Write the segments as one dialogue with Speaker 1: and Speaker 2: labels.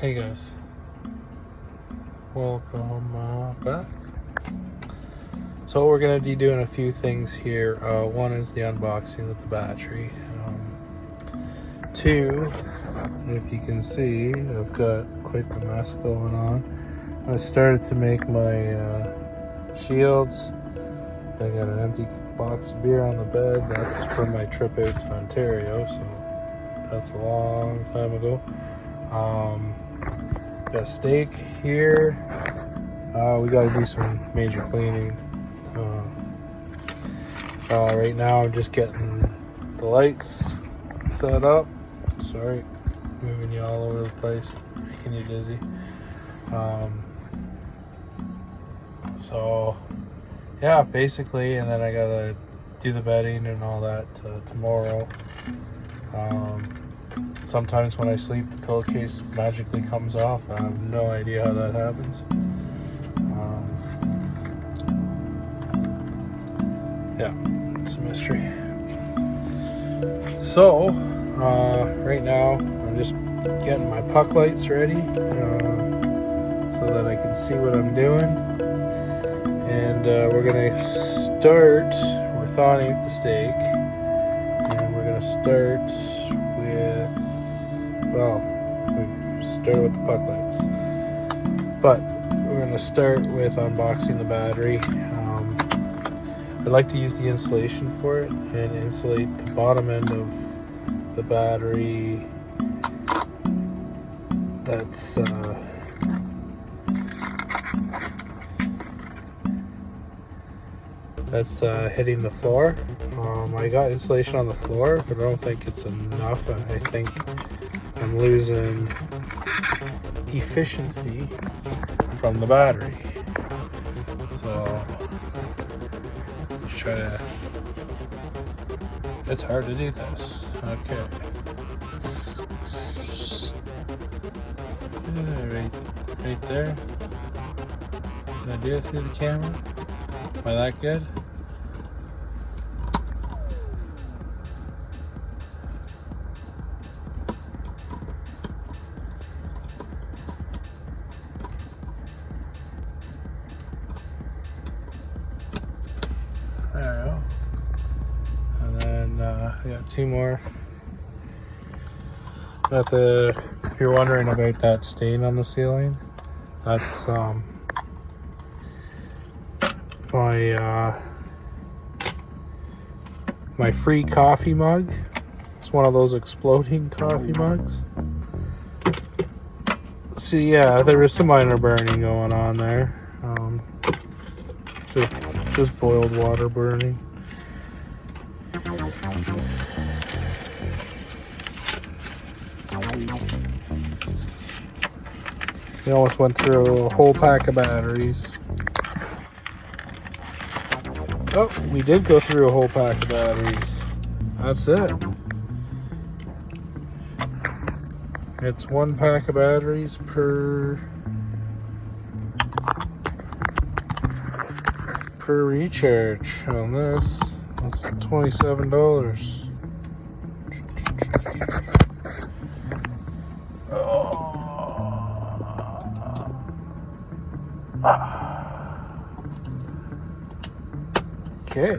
Speaker 1: Hey guys, welcome back. So what we're going to be doing a few things here. One is the unboxing of the battery. Two, if you can see, I've got quite the mess going on. I started to make my shields. I got an empty box of beer on the bed. That's from my trip out to Ontario, so that's a long time ago. Got a steak here. We got to do some major cleaning. Right now I'm just getting the lights set up. Sorry, moving you all over the place, making you dizzy. So yeah, basically, and then I gotta do the bedding and all that tomorrow. Sometimes when I sleep, the pillowcase magically comes off. I have no idea how that happens. Yeah, it's a mystery. So, right now, I'm just getting my puck lights ready so that I can see what I'm doing. And we're gonna start, we're thawing out the steak, and we're gonna start with, well, we've started with the puck lights, but we're gonna start with unboxing the battery. I'd like to use the insulation for it and insulate the bottom end of the battery that's hitting the floor. I got insulation on the floor, but I don't think it's enough. I think I'm losing efficiency from the battery. So try to, it's hard to do this. Okay. Right there. Can I do it through the camera? Am I that good? There we go. And then I got two more. Got the, if you're wondering about that stain on the ceiling, that's my free coffee mug. It's one of those exploding coffee mugs. So yeah, there was some minor burning going on there. Just boiled water burning. We almost went through a whole pack of batteries. Oh, we did go through a whole pack of batteries. That's it. It's one pack of batteries per recharge on this. That's $27. Okay.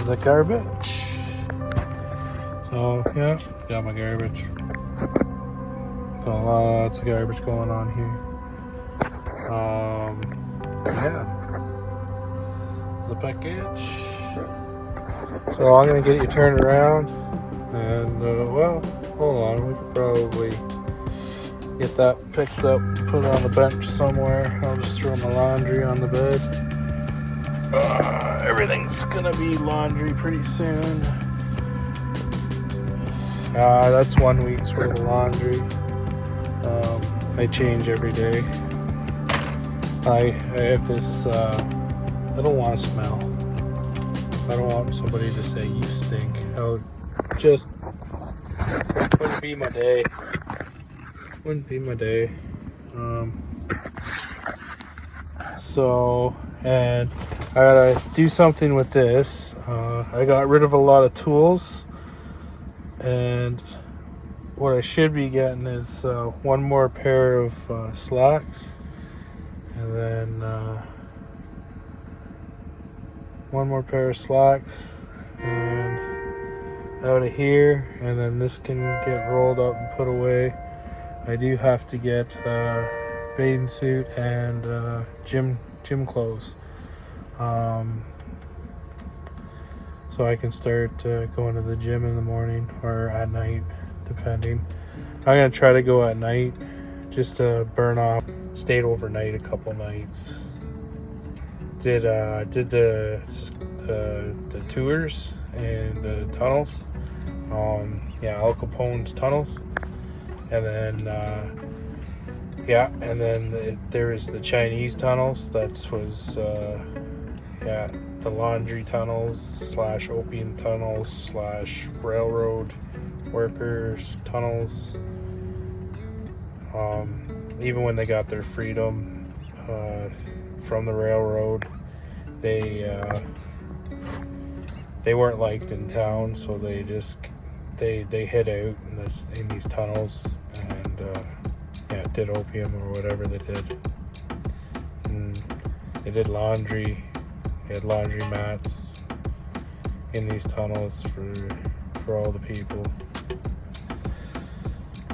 Speaker 1: Is that garbage? So yeah, got my garbage. So lots of garbage going on here. Yeah. The package. So I'm gonna get you turned around, and well, hold on. We could probably get that picked up, put it on the bench somewhere. I'll just throw my laundry on the bed. Everything's gonna be laundry pretty soon. That's 1 week's worth of laundry. I change every day. I have this, I don't want to smell. I don't want somebody to say you stink. Just wouldn't be my day. Wouldn't be my day. So, and I gotta do something with this. I got rid of a lot of tools, and what I should be getting is one more pair of slacks, and then one more pair of slacks, and out of here, and then this can get rolled up and put away. I do have to get bathing suit and gym clothes, so I can start going to the gym in the morning or at night, depending. I'm gonna try to go at night just to burn off. Stayed overnight a couple nights. Did the tours and the tunnels. Al Capone's tunnels, and then there was the Chinese tunnels. That was the laundry tunnels / opium tunnels / railroad workers tunnels. Even when they got their freedom from the railroad, they weren't liked in town, so they just they hid out in these tunnels and did opium or whatever they did. And they did laundry. They had laundry mats in these tunnels for all the people.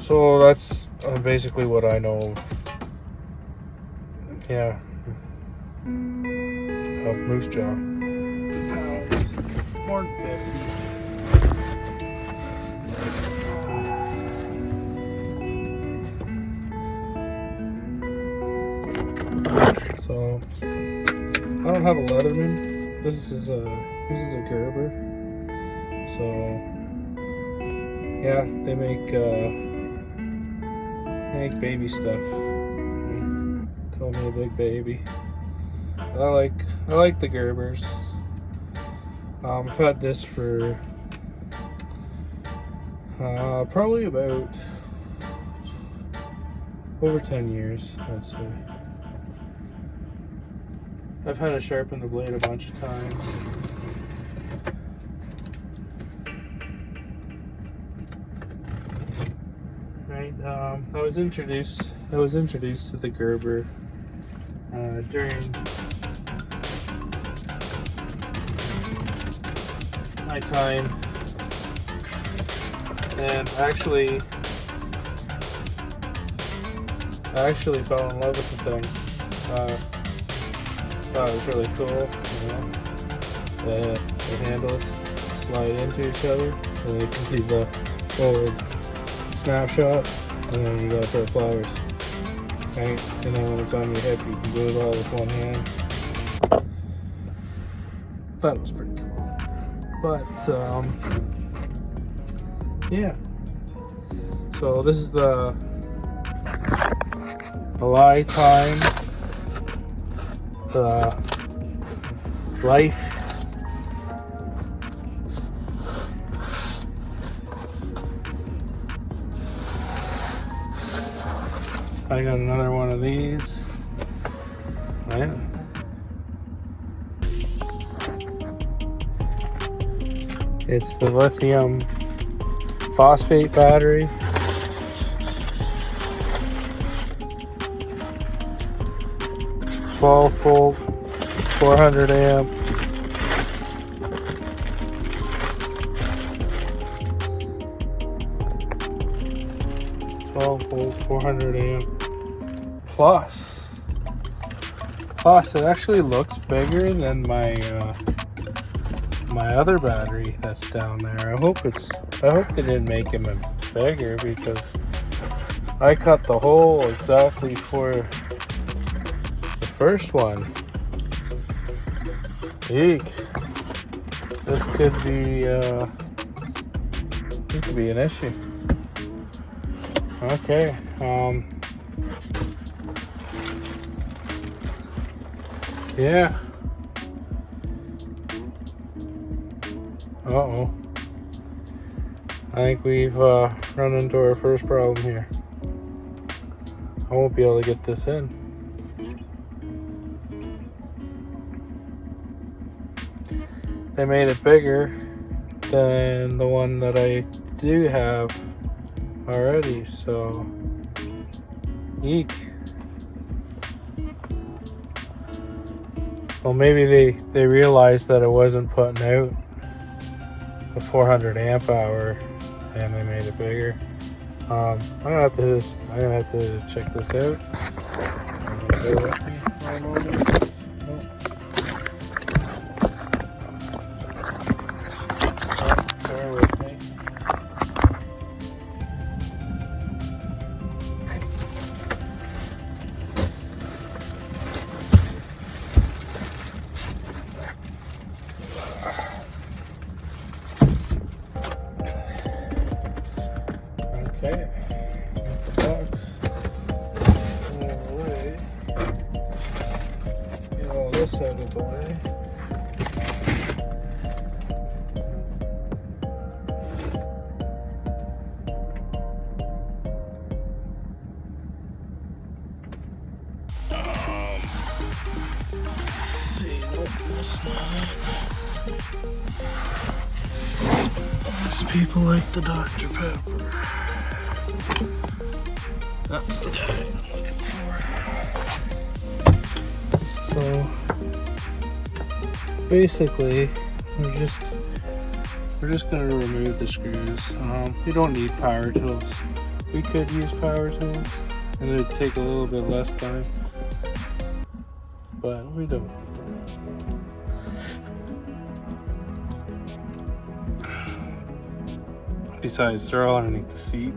Speaker 1: So that's basically what I know of Moose Jaw. Pounds, more than 50. So I don't have a Leatherman. This is a Gerber. So yeah, they make baby stuff. Call me a big baby. I like the Gerbers. I've had this for probably about over 10 years, I'd say. I've had to sharpen the blade a bunch of times. Right, I was introduced to the Gerber during my time, and I actually fell in love with the thing. Thought it was really cool, the handles slide into each other, and you can see the forward snapshot, and then you got a pair of flowers, right? And then when it's on your hip, you can do it all with one hand. That was pretty cool. But yeah. So this is the Lifetime Life I got another one of these. Right? It's the lithium phosphate battery. Volt, 400 amp. Volt, 400 amp. Plus, it actually looks bigger than my other battery that's down there. I hope they didn't make him bigger, because I cut the hole exactly for the first one. Eek. This could be an issue. Okay. Yeah. Uh-oh. I think we've run into our first problem here. I won't be able to get this in. They made it bigger than the one that I do have already, so eek. Well, maybe they realized that it wasn't putting out the 400 amp hour and they made it bigger. I'm gonna have to check this out. Bear with me for a moment. Bear with me. Okay, got the box away. Get all this out of the way. Let's see, open this one. These people like the Dr. Pepper. That's the guy I'm looking for. So basically, we're just gonna remove the screws. We don't need power tools. We could use power tools, and it'd take a little bit less time, but we don't. Besides, they're all underneath the seat.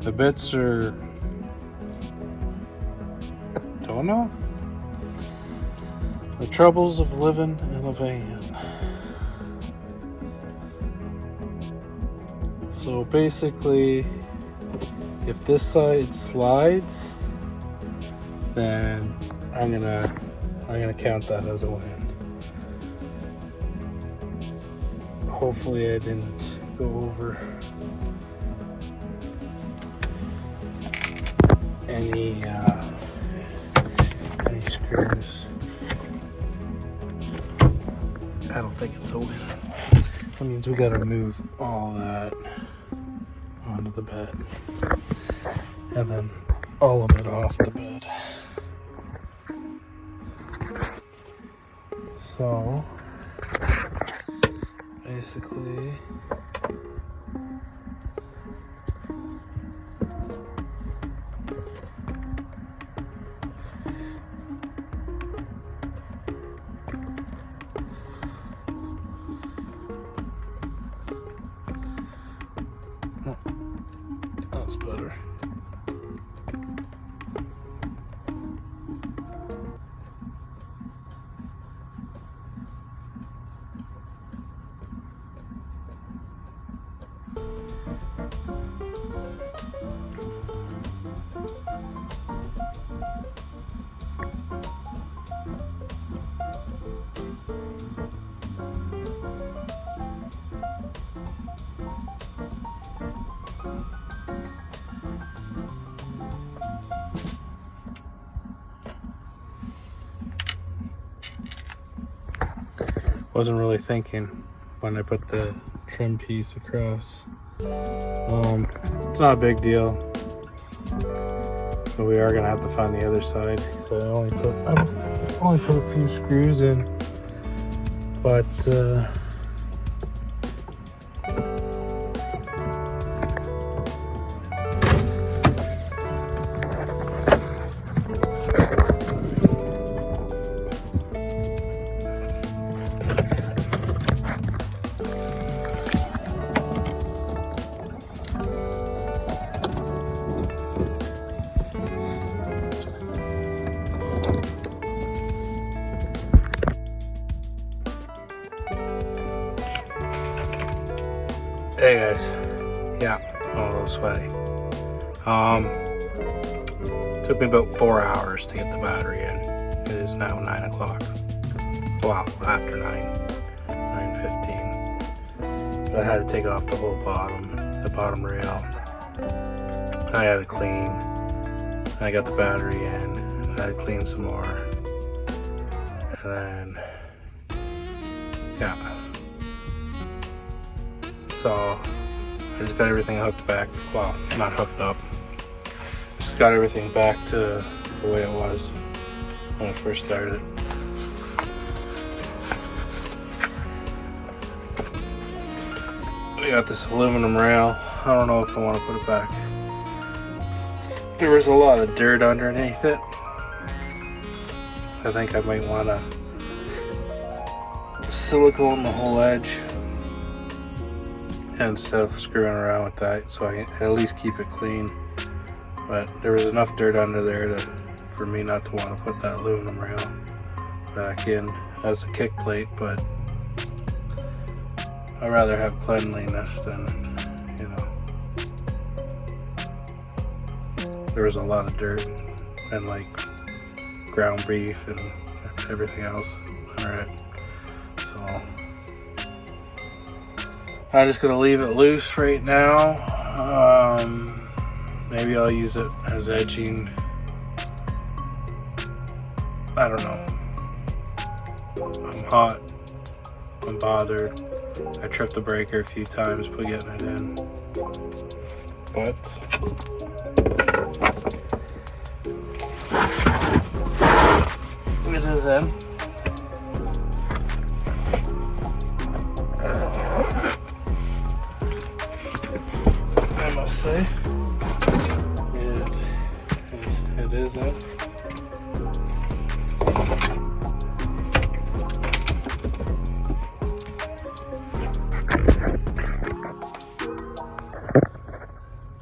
Speaker 1: The bits are, don't know. The troubles of living in a van. So basically, if this side slides, then I'm gonna count that as a win. Hopefully I didn't go over any screws. I don't think it's a win. That means we gotta move all that onto the bed, and then all of it off the bed. So basically, that's better. Wasn't really thinking when I put the trim piece across. It's not a big deal, but we are gonna have to find the other side. So I only put a few screws in, but hey guys, yeah, I'm a little sweaty. Took me about 4 hours to get the battery in. It is now 9 o'clock. Well, after 9:15. But I had to take off the whole the bottom rail. I had to clean. I got the battery in, and I had to clean some more. And then, yeah. So I just got everything hooked back. Well, not hooked up. Just got everything back to the way it was when I first started. We got this aluminum rail. I don't know if I want to put it back. There was a lot of dirt underneath it. I think I might want to silicone the whole edge instead of screwing around with that, so I can at least keep it clean. But there was enough dirt under there for me not to want to put that aluminum rail back in as a kick plate, but I'd rather have cleanliness than, you know. There was a lot of dirt and like ground beef and everything else under it. So I'm just gonna leave it loose right now. Maybe I'll use it as edging. I don't know. I'm hot. I'm bothered. I tripped the breaker a few times by getting it in. But it is in. I must say, it is in.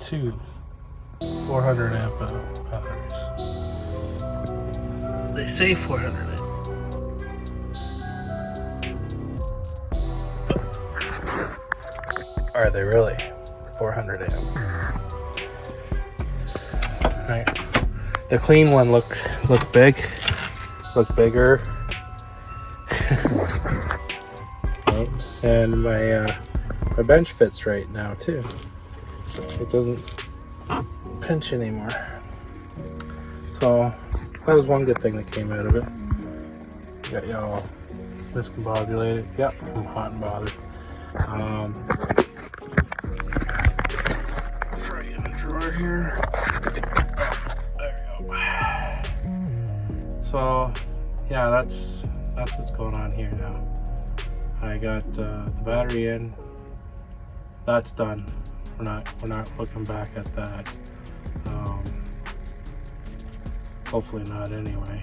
Speaker 1: Two 400 amp batteries. They say 400 amp. Are they really 400 amp? Right. The clean one looked big, looked bigger. Right. And my bench fits right now too. It doesn't pinch anymore. So that was one good thing that came out of it. Got y'all discombobulated. Yep, I'm hot and bothered. Throw you in the drawer here. There we go. So yeah, that's what's going on here now. I got the battery in. That's done. We're not looking back at that. Hopefully not anyway.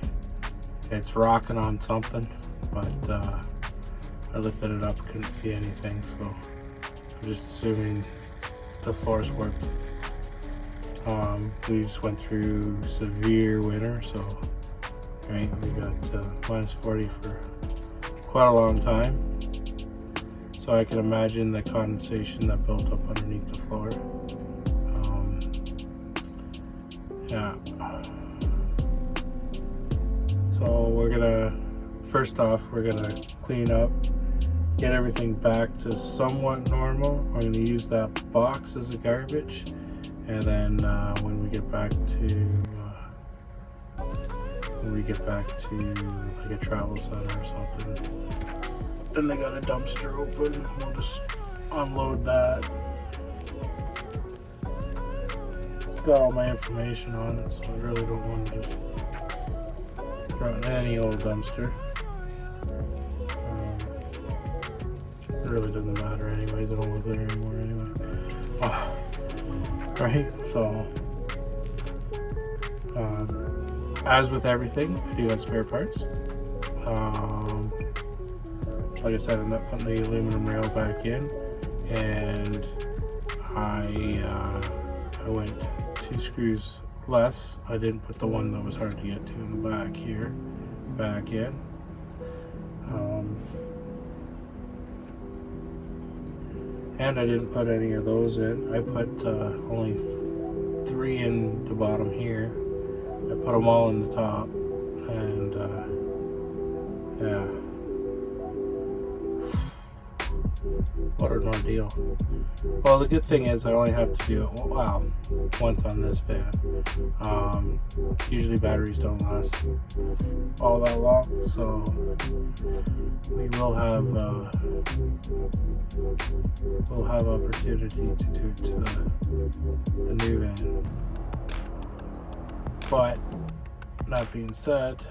Speaker 1: It's rocking on something, but I lifted it up, couldn't see anything, so I'm just assuming the force worked. We just went through severe winter, so right, we got minus 40 for quite a long time. So I can imagine the condensation that built up underneath the floor. Yeah. So we're gonna, first off, we're gonna clean up, get everything back to somewhat normal. I'm gonna use that box as a garbage, and then when we get back to like a travel center or something, then they got a dumpster open. We'll just unload that. It's got all my information on it, so I really don't want to just throw it in any old dumpster. It really doesn't matter anyways. I don't live there anymore anyway. Oh, right, so as with everything, I do have spare parts. Like I said, I'm not putting the aluminum rail back in, and I went 2 screws less. I didn't put the one that was hard to get to in the back here back in. And I didn't put any of those in. I put only 3 in the bottom here. I put them all in the top, and yeah. What an ordeal. Well, the good thing is I only have to do it, once on this van. Usually batteries don't last all that long, so we will have opportunity to do it to the new van. But that being said,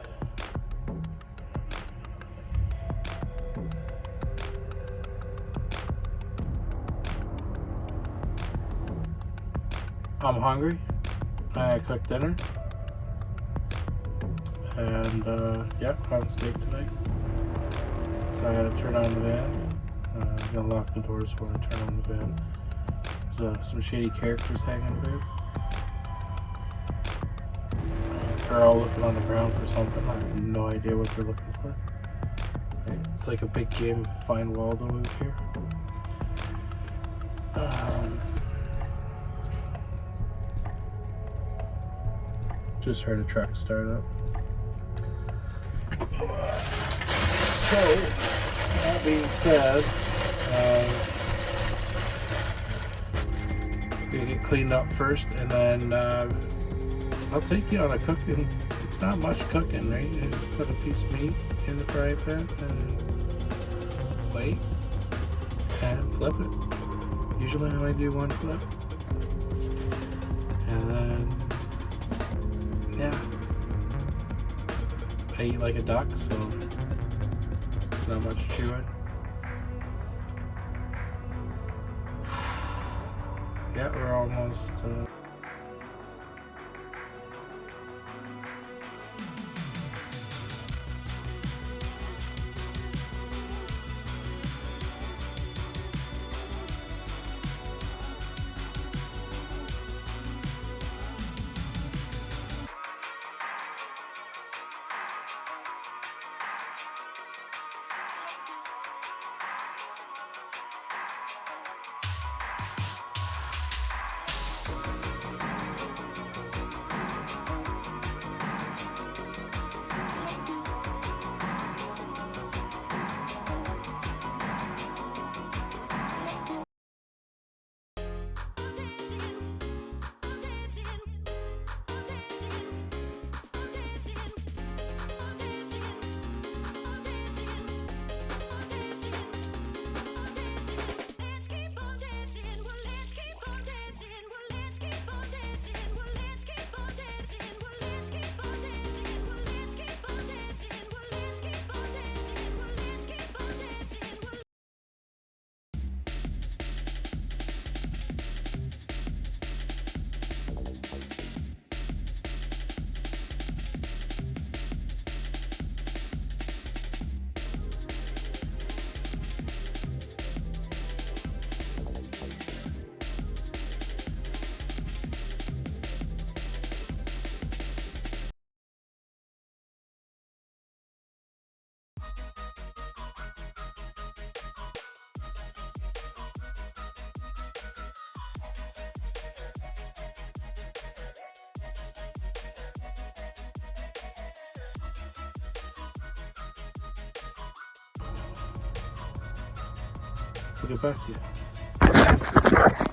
Speaker 1: I'm hungry. I cooked dinner, and yeah, on steak tonight. So I had to turn on the van. I'm gonna lock the doors before I turn on the van. There's some shady characters hanging there. They're all looking on the ground for something. I have no idea what they're looking for. It's like a big game of Find Waldo out here. Just heard a truck start up. So, that being said, we get cleaned up first, and then I'll take you on a cooking. It's not much cooking, right? You just put a piece of meat in the fry pan and wait and flip it. Usually I might do one flip, and then yeah, I eat like a duck, so not much chewing. Yeah, we're almost I'll get back to you.